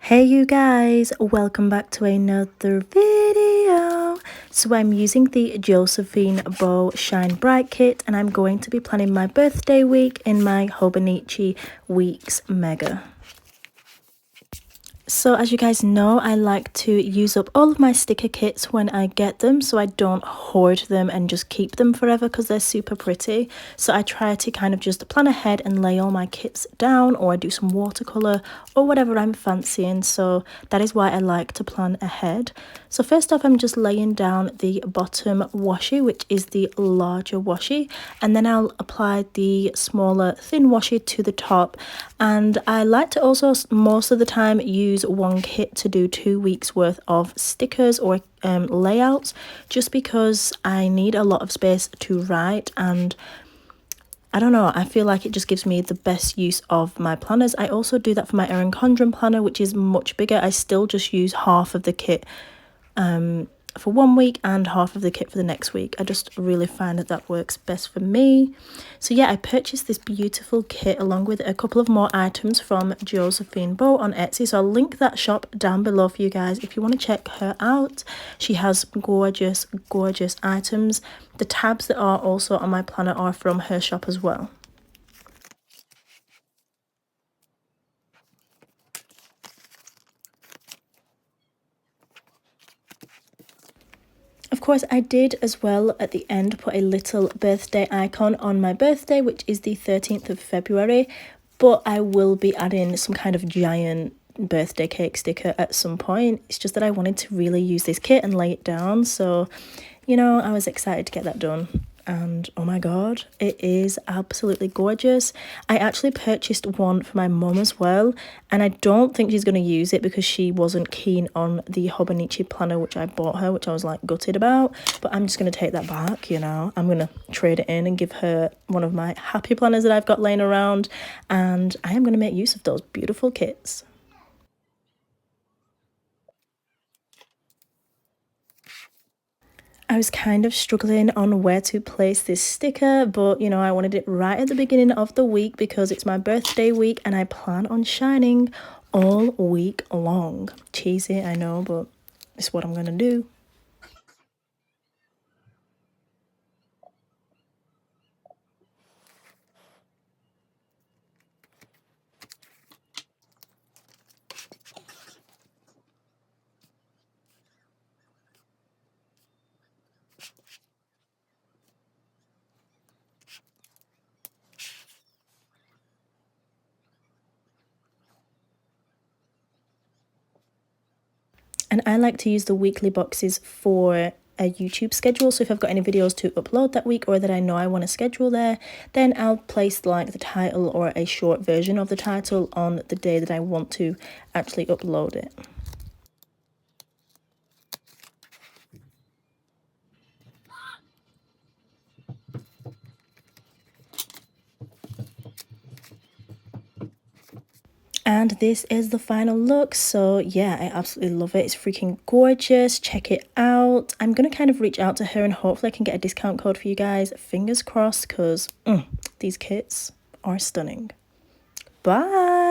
Hey you guys, welcome back to another video. So I'm using the Josephine Bow Shine Bright kit and I'm going to be planning my birthday week in my Hobonichi Weeks Mega. So as you guys know, I like to use up all of my sticker kits when I get them so I don't hoard them and just keep them forever because they're super pretty. So I try to kind of just plan ahead and lay all my kits down, or I do some watercolour or whatever I'm fancying. So that is why I like to plan ahead. So first off, I'm just laying down the bottom washi, which is the larger washi, and then I'll apply the smaller thin washi to the top. And I like to also most of the time use one kit to do 2 weeks worth of stickers or layouts, just because I need a lot of space to write, and I don't know, I feel like it just gives me the best use of my planners. I also do that for my Erin Condren planner, which is much bigger. I still just use half of the kit for 1 week and half of the kit for the next week. I just really find that that works best for me. So yeah, I purchased this beautiful kit along with a couple of more items from Josephine Bow on Etsy. So I'll link that shop down below for you guys if you want to check her out. She has gorgeous, gorgeous items. The tabs that are also on my planner are from her shop as well. Of course, I did as well at the end put a little birthday icon on my birthday, which is the 13th of February, but I will be adding some kind of giant birthday cake sticker at some point. It's just that I wanted to really use this kit and lay it down, so you know, I was excited to get that done. And oh my god, it is absolutely gorgeous. I actually purchased one for my mum as well, and I don't think she's going to use it because she wasn't keen on the Hobonichi planner which I bought her, which I was like gutted about. But I'm just going to take that back, you know. I'm going to trade it in and give her one of my happy planners that I've got laying around, and I am going to make use of those beautiful kits. I was kind of struggling on where to place this sticker, but you know, I wanted it right at the beginning of the week because it's my birthday week and I plan on shining all week long. Cheesy, I know, but it's what I'm gonna do. And I like to use the weekly boxes for a YouTube schedule. So if I've got any videos to upload that week or that I know I want to schedule there, then I'll place like the title or a short version of the title on the day that I want to actually upload it. And this is the final look. So yeah, I absolutely love it. It's freaking gorgeous. Check it out. I'm gonna kind of reach out to her and hopefully I can get a discount code for you guys. Fingers crossed, because these kits are stunning. Bye.